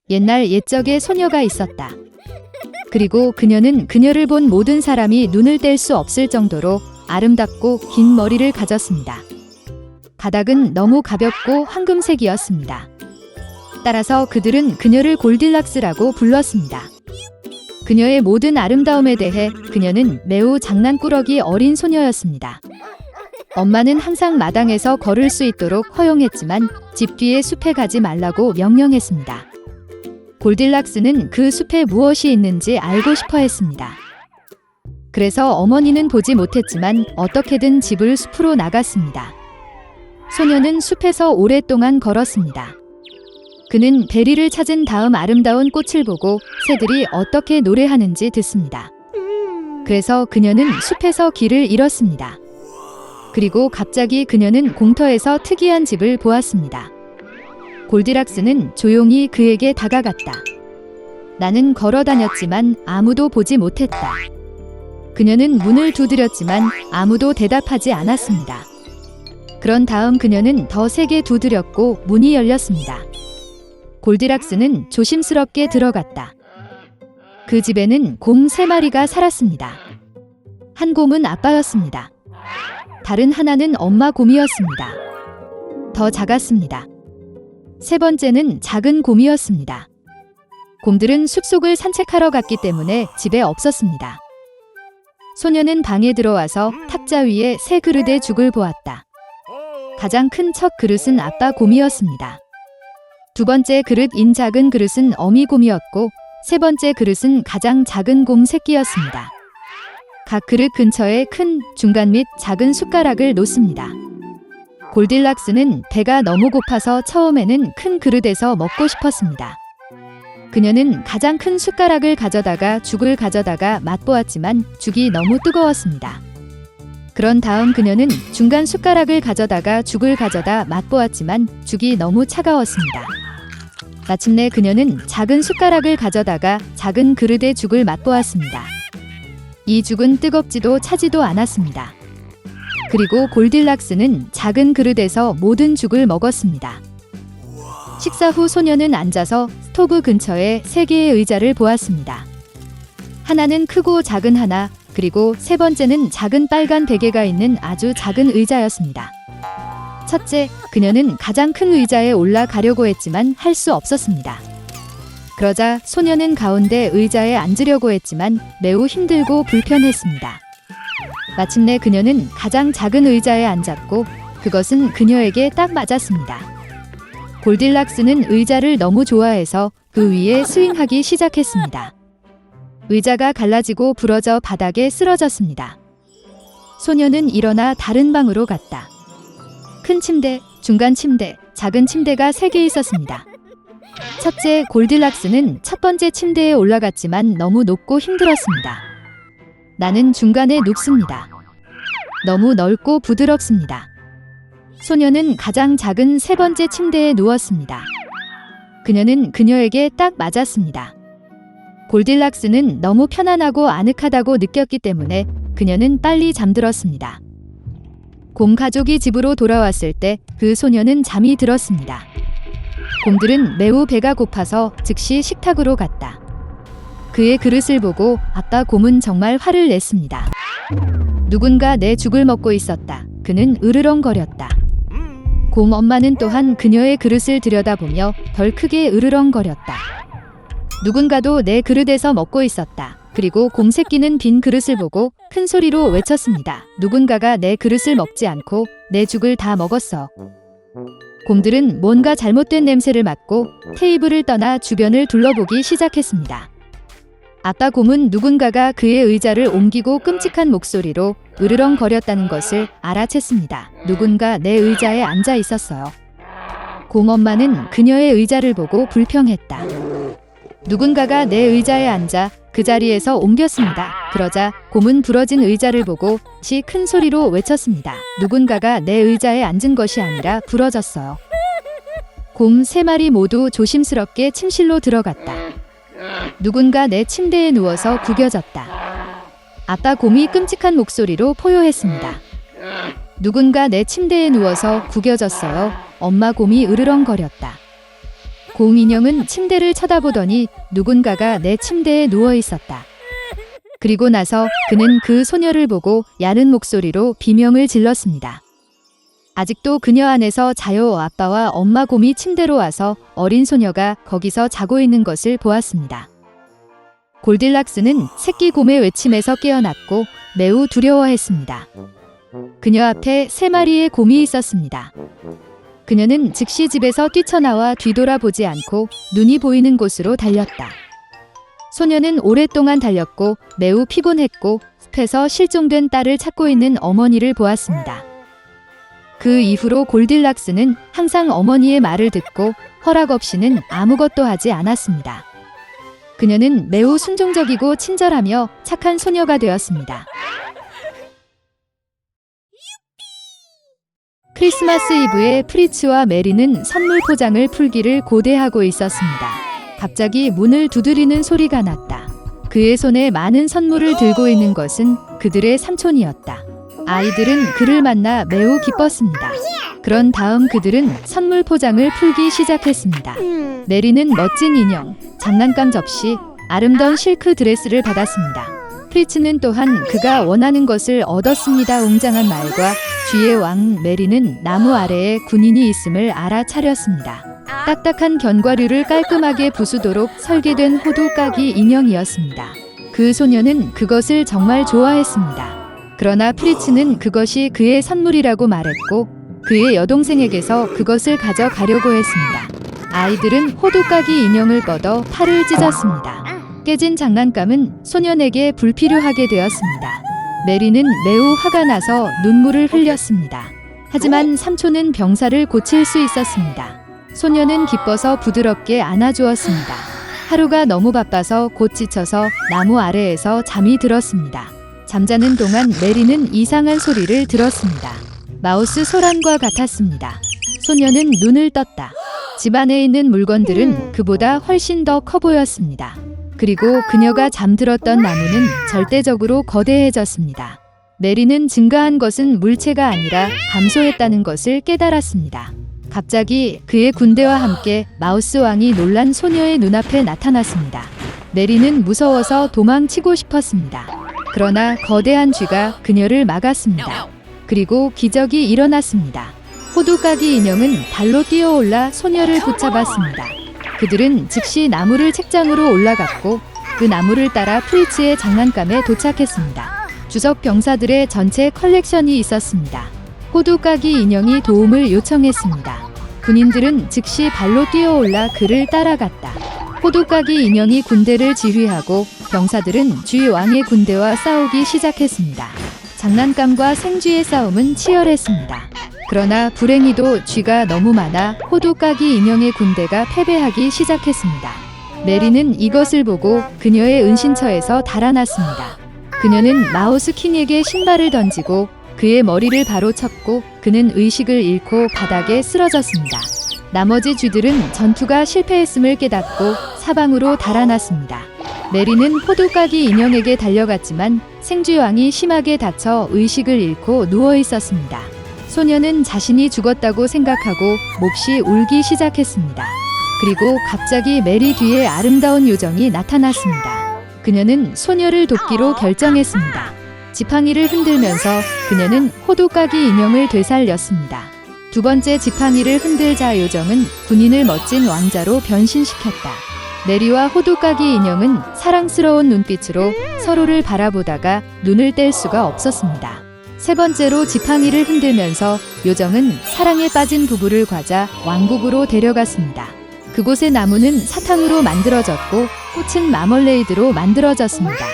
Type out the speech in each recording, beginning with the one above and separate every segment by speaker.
Speaker 1: 옛날 옛적에 소녀가 있었다. 그리고 그녀는 그녀를 본 모든 사람이 눈을 뗄 수 없을 정도로 아름답고 긴 머리를 가졌습니다. 가닥은 너무 가볍고 황금색이었습니다. 따라서 그들은 그녀를 골딜락스라고 불렀습니다. 그녀의 모든 아름다움에 대해 그녀는 매우 장난꾸러기 어린 소녀였습니다. 엄마는 항상 마당에서 걸을 수 있도록 허용했지만 집 뒤의 숲에 가지 말라고 명령했습니다. 골딜락스는 그 숲에 무엇이 있는지 알고 싶어 했습니다. 그래서 어머니는 보지 못했지만 어떻게든 집을 숲으로 나갔습니다. 소녀는 숲에서 오랫동안 걸었습니다. 그는 베리를 찾은 다음 아름다운 꽃을 보고 새들이 어떻게 노래하는지 듣습니다. 그래서 그녀는 숲에서 길을 잃었습니다. 그리고 갑자기 그녀는 공터에서 특이한 집을 보았습니다. 골디락스는 조용히 그에게 다가갔다. 나는 걸어 다녔지만 아무도 보지 못했다. 그녀는 문을 두드렸지만 아무도 대답하지 않았습니다. 그런 다음 그녀는 더 세게 두드렸고 문이 열렸습니다. 골디락스는 조심스럽게 들어갔다. 그 집에는 곰 3마리가 살았습니다. 한 곰은 아빠였습니다. 다른 하나는 엄마 곰이었습니다. 더 작았습니다. 세 번째는 작은 곰이었습니다. 곰들은 숲속을 산책하러 갔기 때문에 집에 없었습니다. 소녀는 방에 들어와서 탁자 위에 새 그릇의 죽을 보았다. 가장 큰 첫 그릇은 아빠 곰이었습니다. 두 번째 그릇인 작은 그릇은 어미 곰이었고 세 번째 그릇은 가장 작은 곰 새끼였습니다. 각 그릇 근처에 큰, 중간 및 작은 숟가락을 놓습니다. 골딜락스는 배가 너무 고파서 처음에는 큰 그릇에서 먹고 싶었습니다. 그녀는 가장 큰 숟가락을 가져다가 죽을 가져다가 맛보았지만 죽이 너무 뜨거웠습니다. 그런 다음 그녀는 중간 숟가락을 가져다가 죽을 가져다 맛보았지만 죽이 너무 차가웠습니다. 마침내 그녀는 작은 숟가락을 가져다가 작은 그릇의 죽을 맛보았습니다. 이 죽은 뜨겁지도 차지도 않았습니다. 그리고 골딜락스는 작은 그릇에서 모든 죽을 먹었습니다. 식사 후 소녀는 앉아서 스토브 근처에 3개의 의자를 보았습니다. 하나는 크고 작은 하나, 그리고 세 번째는 작은 빨간 베개가 있는 아주 작은 의자였습니다. 첫째, 그녀는 가장 큰 의자에 올라가려고 했지만 할 수 없었습니다. 그러자 소녀는 가운데 의자에 앉으려고 했지만 매우 힘들고 불편했습니다. 마침내 그녀는 가장 작은 의자에 앉았고 그것은 그녀에게 딱 맞았습니다. 골딜락스는 의자를 너무 좋아해서 그 위에 스윙하기 시작했습니다. 의자가 갈라지고 부러져 바닥에 쓰러졌습니다. 소녀는 일어나 다른 방으로 갔다. 큰 침대, 중간 침대, 작은 침대가 3개 있었습니다. 첫째, 골딜락스는 첫 번째 침대에 올라갔지만 너무 높고 힘들었습니다. 나는 중간에 눕습니다. 너무 넓고 부드럽습니다. 소녀는 가장 작은 세 번째 침대에 누웠습니다. 그녀는 그녀에게 딱 맞았습니다. 골딜락스는 너무 편안하고 아늑하다고 느꼈기 때문에 그녀는 빨리 잠들었습니다. 곰 가족이 집으로 돌아왔을 때 그 소녀는 잠이 들었습니다. 곰들은 매우 배가 고파서 즉시 식탁으로 갔다. 그의 그릇을 보고 아빠 곰은 정말 화를 냈습니다. 누군가 내 죽을 먹고 있었다. 그는 으르렁거렸다. 곰 엄마는 또한 그녀의 그릇을 들여다보며 덜 크게 으르렁거렸다. 누군가도 내 그릇에서 먹고 있었다. 그리고 곰 새끼는 빈 그릇을 보고 큰 소리로 외쳤습니다. 누군가가 내 그릇을 먹지 않고 내 죽을 다 먹었어. 곰들은 뭔가 잘못된 냄새를 맡고 테이블을 떠나 주변을 둘러보기 시작했습니다. 아빠 곰은 누군가가 그의 의자를 옮기고 끔찍한 목소리로 으르렁거렸다는 것을 알아챘습니다. 누군가 내 의자에 앉아 있었어요. 곰 엄마는 그녀의 의자를 보고 불평했다. 누군가가 내 의자에 앉아 그 자리에서 옮겼습니다. 그러자 곰은 부러진 의자를 보고 다시 큰 소리로 외쳤습니다. 누군가가 내 의자에 앉은 것이 아니라 부러졌어요. 곰 3마리 모두 조심스럽게 침실로 들어갔다. 누군가 내 침대에 누워서 구겨졌다. 아빠 곰이 끔찍한 목소리로 포효했습니다. 누군가 내 침대에 누워서 구겨졌어요. 엄마 곰이 으르렁거렸다. 곰 인형은 침대를 쳐다보더니 누군가가 내 침대에 누워 있었다. 그리고 나서 그는 그 소녀를 보고 야른 목소리로 비명을 질렀습니다. 아직도 그녀 안에서 자요. 아빠와 엄마 곰이 침대로 와서 어린 소녀가 거기서 자고 있는 것을 보았습니다. 골딜락스는 새끼 곰의 외침에서 깨어났고 매우 두려워했습니다. 그녀 앞에 3마리의 곰이 있었습니다. 그녀는 즉시 집에서 뛰쳐나와 뒤돌아보지 않고 눈이 보이는 곳으로 달렸다. 소녀는 오랫동안 달렸고 매우 피곤했고 숲에서 실종된 딸을 찾고 있는 어머니를 보았습니다. 그 이후로 골딜락스는 항상 어머니의 말을 듣고 허락 없이는 아무것도 하지 않았습니다. 그녀는 매우 순종적이고 친절하며 착한 소녀가 되었습니다. 크리스마스 이브에 프리츠와 메리는 선물 포장을 풀기를 고대하고 있었습니다. 갑자기 문을 두드리는 소리가 났다. 그의 손에 많은 선물을 들고 있는 것은 그들의 삼촌이었다. 아이들은 그를 만나 매우 기뻤습니다. 그런 다음 그들은 선물 포장을 풀기 시작했습니다. 메리는 멋진 인형, 장난감 접시, 아름다운 실크 드레스를 받았습니다. 프리츠는 또한 그가 원하는 것을 얻었습니다. 웅장한 말과 쥐의 왕 메리는 나무 아래에 군인이 있음을 알아차렸습니다. 딱딱한 견과류를 깔끔하게 부수도록 설계된 호두 까기 인형이었습니다. 그 소녀는 그것을 정말 좋아했습니다. 그러나 프리츠는 그것이 그의 선물이라고 말했고 그의 여동생에게서 그것을 가져가려고 했습니다. 아이들은 호두 까기 인형을 뻗어 팔을 찢었습니다. 깨진 장난감은 소년에게 불필요하게 되었습니다. 메리는 매우 화가 나서 눈물을 흘렸습니다. 하지만 삼촌은 병사를 고칠 수 있었습니다. 소녀는 기뻐서 부드럽게 안아주었습니다. 하루가 너무 바빠서 곧 지쳐서 나무 아래에서 잠이 들었습니다. 잠자는 동안 메리는 이상한 소리를 들었습니다. 마우스 소란과 같았습니다. 소녀는 눈을 떴다. 집 안에 있는 물건들은 그보다 훨씬 더 커 보였습니다. 그리고 그녀가 잠들었던 나무는 절대적으로 거대해졌습니다. 메리는 증가한 것은 물체가 아니라 감소했다는 것을 깨달았습니다. 갑자기 그의 군대와 함께 마우스 왕이 놀란 소녀의 눈앞에 나타났습니다. 메리는 무서워서 도망치고 싶었습니다. 그러나 거대한 쥐가 그녀를 막았습니다. 그리고 기적이 일어났습니다. 호두 까기 인형은 발로 뛰어올라 소녀를 붙잡았습니다. 그들은 즉시 나무를 책장으로 올라갔고 그 나무를 따라 프리츠의 장난감에 도착했습니다. 주석 병사들의 전체 컬렉션이 있었습니다. 호두 까기 인형이 도움을 요청했습니다. 군인들은 즉시 발로 뛰어올라 그를 따라갔다. 호두 까기 인형이 군대를 지휘하고 병사들은 쥐 왕의 군대와 싸우기 시작했습니다. 장난감과 생쥐의 싸움은 치열했습니다. 그러나 불행히도 쥐가 너무 많아 호두 까기 인형의 군대가 패배하기 시작했습니다. 메리는 이것을 보고 그녀의 은신처에서 달아났습니다. 그녀는 마우스 킹에게 신발을 던지고 그의 머리를 바로 쳤고 그는 의식을 잃고 바닥에 쓰러졌습니다. 나머지 쥐들은 전투가 실패했음을 깨닫고 사방으로 달아났습니다. 메리는 호두 까기 인형에게 달려갔지만 생쥐왕이 심하게 다쳐 의식을 잃고 누워 있었습니다. 소녀는 자신이 죽었다고 생각하고 몹시 울기 시작했습니다. 그리고 갑자기 메리 뒤에 아름다운 요정이 나타났습니다. 그녀는 소녀를 돕기로 결정했습니다. 지팡이를 흔들면서 그녀는 호두 까기 인형을 되살렸습니다. 두 번째 지팡이를 흔들자 요정은 군인을 멋진 왕자로 변신시켰다. 메리와 호두 까기 인형은 사랑스러운 눈빛으로 서로를 바라보다가 눈을 뗄 수가 없었습니다. 세 번째로 지팡이를 흔들면서 요정은 사랑에 빠진 부부를 과자 왕국으로 데려갔습니다. 그곳의 나무는 사탕으로 만들어졌고 꽃은 마멀레이드로 만들어졌습니다.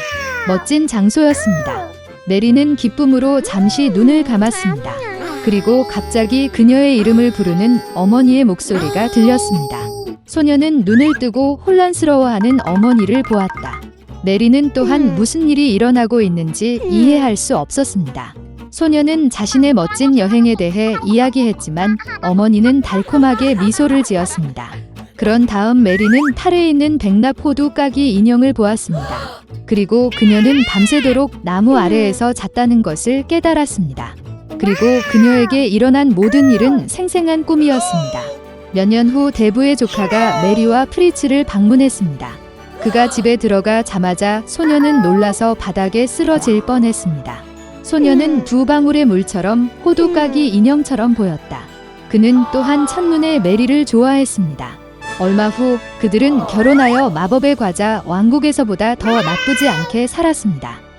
Speaker 1: 멋진 장소였습니다. 메리는 기쁨으로 잠시 눈을 감았습니다. 그리고 갑자기 그녀의 이름을 부르는 어머니의 목소리가 들렸습니다. 소녀는 눈을 뜨고 혼란스러워하는 어머니를 보았다. 메리는 또한 무슨 일이 일어나고 있는지 이해할 수 없었습니다. 소녀는 자신의 멋진 여행에 대해 이야기했지만 어머니는 달콤하게 미소를 지었습니다. 그런 다음 메리는 팔에 있는 백납 호두 까기 인형을 보았습니다. 그리고 그녀는 밤새도록 나무 아래에서 잤다는 것을 깨달았습니다. 그리고 그녀에게 일어난 모든 일은 생생한 꿈이었습니다. 몇 년 후 대부의 조카가 메리와 프리츠를 방문했습니다. 그가 집에 들어가자마자 소녀는 놀라서 바닥에 쓰러질 뻔했습니다. 소녀는 두 방울의 물처럼 호두까기 인형처럼 보였다. 그는 또한 첫눈에 메리를 좋아했습니다. 얼마 후 그들은 결혼하여 마법의 과자 왕국에서보다 더 나쁘지 않게 살았습니다.